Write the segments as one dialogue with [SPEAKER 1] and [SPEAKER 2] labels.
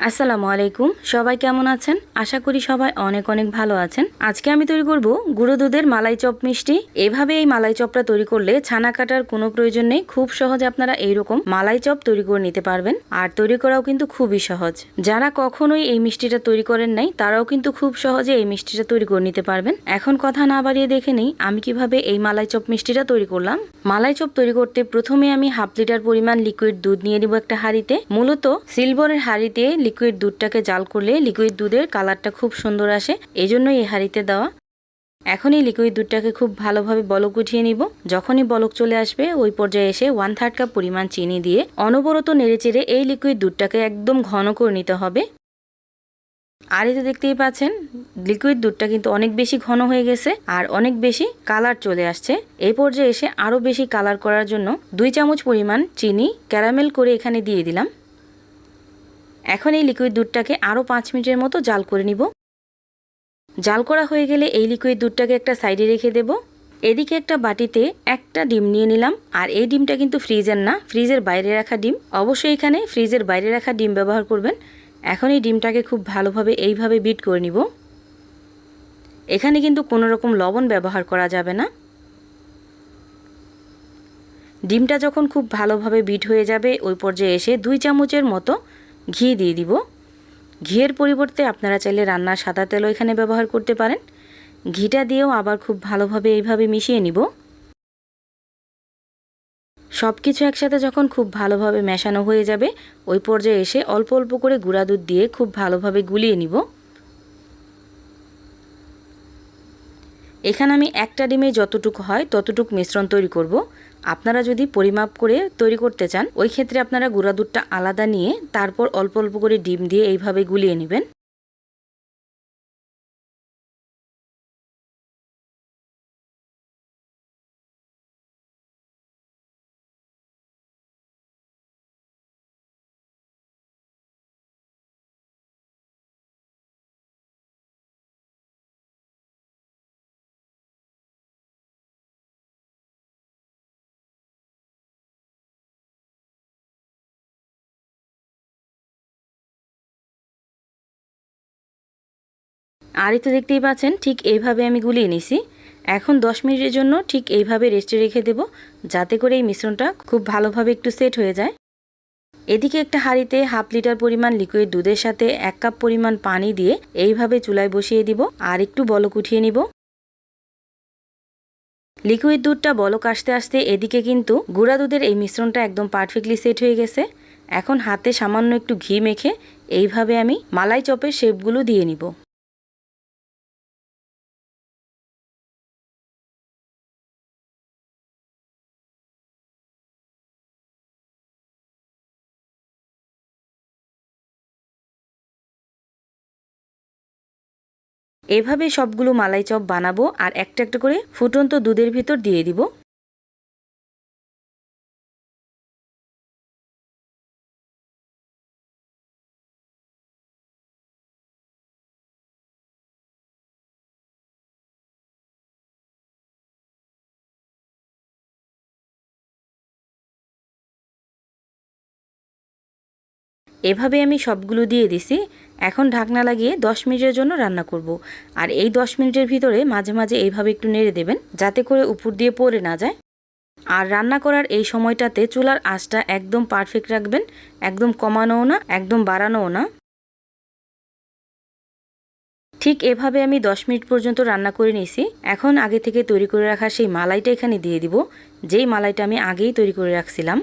[SPEAKER 1] আসসালামু আলাইকুম। সবাই কেমন আছেন? আশা করি সবাই অনেক অনেক ভালো আছেন। আজকে আমি তৈরি করব গুঁড়ো দুধের মালাই চপ মিষ্টি। এভাবে এই মালাই চপটা তৈরি করলে ছানা কাটার কোনো প্রয়োজন নেই। খুব সহজে আপনারা এইরকম মালাই চপ তৈরি করে নিতে পারবেন। আর তৈরি করাও কিন্তু খুবই সহজ। যারা কখনোই এই মিষ্টিটা তৈরি করেন নাই তারাও কিন্তু খুব সহজে এই মিষ্টিটা তৈরি করে নিতে পারবেন। এখন কথা না বাড়িয়ে দেখে নিই আমি কিভাবে এই মালাই চপ মিষ্টিটা তৈরি করলাম। মালাই চপ তৈরি করতে প্রথমে আমি হাফ লিটার পরিমাণ লিকুইড দুধ নিয়ে নিব একটা হাঁড়িতে। মূলত সিলভারের হাঁড়িতে লিকুইড দুধটাকে জাল করলে লিকুইড দুধের কালারটা খুব সুন্দর আসে, এই জন্য এই হাঁড়িতে দেওয়া। এখন এই লিকুইড দুধটাকে খুব ভালোভাবে বলক উঠিয়ে নিব। যখনই বলক চলে আসবে ওই পর্যায়ে এসে 1/3 কাপ পরিমাণ চিনি দিয়ে অনবরত নেড়েচেড়ে এই লিকুইড দুধটাকে একদম ঘন করে নিতে হবে। আর এই তো দেখতেই পাচ্ছেন লিকুইড দুধটা কিন্তু অনেক বেশি ঘন হয়ে গেছে আর অনেক বেশি কালার চলে আসছে। এই পর্যায়ে এসে আরও বেশি কালার করার জন্য 2 চামচ পরিমাণ চিনি ক্যারামেল করে এখানে দিয়ে দিলাম। এখন এই লিকুইড দুধটাকে আরও 5 মিনিটের মতো জাল করে নিব। জাল করা হয়ে গেলে এই লিকুইড দুধটাকে একটা সাইডে রেখে দেব। এদিকে একটা বাটিতে একটা ডিম নিয়ে নিলাম। আর এই ডিমটা কিন্তু ফ্রিজের না, ফ্রিজের বাইরে রাখা ডিম। অবশ্যই এখানে ফ্রিজের বাইরে রাখা ডিম ব্যবহার করবেন। এখন এই ডিমটাকে খুব ভালোভাবে এইভাবে বিট করে নিব। এখানে কিন্তু কোনো রকম লবণ ব্যবহার করা যাবে না। ডিমটা যখন খুব ভালোভাবে বিট হয়ে যাবে ওই পর্যায়ে এসে 2 চামচের মতো ঘি দিয়ে দিব। ঘিয়ের পরিবর্তে আপনারা চাইলে রান্নার সাদা তেলও এখানে ব্যবহার করতে পারেন। ঘিটা দিয়েও আবার খুব ভালোভাবে এইভাবে মিশিয়ে নিব। সব কিছু একসাথে যখন খুব ভালোভাবে মেশানো হয়ে যাবে ওই পর্যায়ে এসে অল্প অল্প করে গুঁড়া দুধ দিয়ে খুব ভালোভাবে গুলিয়ে নিব। এখানে আমি একটা ডিমে যতটুকু হয় ততটুকু মিশ্রণ তৈরি করব। আপনারা যদি পরিমাপ করে তৈরি করতে চান ওই ক্ষেত্রে আপনারা গুঁড়া দুধটা আলাদা নিয়ে তারপর অল্প অল্প করে ডিম দিয়ে এইভাবে গুলিয়ে নেবেন। আর এই তো দেখতেই পাচ্ছেন ঠিক এইভাবে আমি গুলিয়ে নিছি। এখন 10 মিনিটের জন্য ঠিক এইভাবে রেস্টে রেখে দেব, যাতে করে এই মিশ্রণটা খুব ভালোভাবে একটু সেট হয়ে যায়। এদিকে একটা হাঁড়িতে হাফ লিটার পরিমাণ লিকুইড দুধের সাথে 1 কাপ পরিমাণ পানি দিয়ে এইভাবে চুলায় বসিয়ে দিব আর একটু বলক উঠিয়ে নিব। লিকুইড দুধটা বলক আসতে আসতে এদিকে কিন্তু গুঁড়া দুধের এই মিশ্রণটা একদম পারফেক্টলি সেট হয়ে গেছে। এখন হাতে সামান্য একটু ঘি মেখে এইভাবে আমি মালাই চপের শেপগুলো দিয়ে নিব। এভাবে সবগুলো মালাই চপ বানাবো আর একটা একটা করে ফুটন্ত দুধের ভিতর দিয়ে দিব। এভাবে আমি সবগুলো দিয়ে দিছি। এখন ঢাকনা লাগিয়ে 10 মিনিটের জন্য রান্না করব। আর এই 10 মিনিটের ভিতরে মাঝে মাঝে এইভাবে একটু নেড়ে দেবেন, যাতে করে উপর দিয়ে পড়ে না যায়। আর রান্না করার এই সময়টাতে চুলার আঁচটা একদম পারফেক্ট রাখবেন, একদম কমানোও না একদম বাড়ানোও না। ঠিক এভাবে আমি 10 মিনিট পর্যন্ত রান্না করে নিয়েছি। এখন আগে থেকে তৈরি করে রাখা সেই মালাইটা এখানে দিয়ে দিব, যেই মালাইটা আমি আগেই তৈরি করে রাখছিলাম।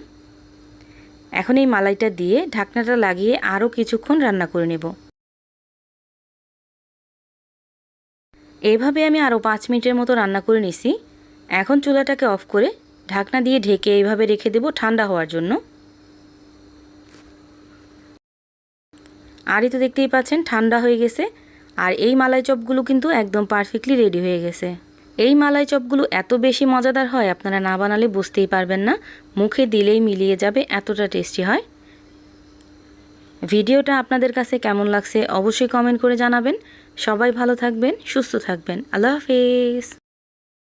[SPEAKER 1] এখন এই মালাইটা দিয়ে ঢাকনাটা লাগিয়ে আরও কিছুক্ষণ রান্না করে নেব। এইভাবে আমি আরও 5 মিনিটের মতো রান্না করে নিছি। এখন চুলাটাকে অফ করে ঢাকনা দিয়ে ঢেকে এইভাবে রেখে দেব ঠান্ডা হওয়ার জন্য। আর এই তো দেখতেই পাচ্ছেন ঠান্ডা হয়ে গেছে। আর এই মালাই চপগুলো কিন্তু একদম পারফেক্টলি রেডি হয়ে গেছে। এই মালাই চপগুলো এত বেশি মজাদার হয় আপনারা না বানালে বুঝতেই পারবেন না, মুখে দিলেই মিলিয়ে যাবে, এতটা টেস্টি হয়। ভিডিওটা আপনাদের কাছে কেমন লাগছে অবশ্যই কমেন্ট করে জানাবেন। সবাই ভালো থাকবেন, সুস্থ থাকবেন। আল্লাহ হাফেজ।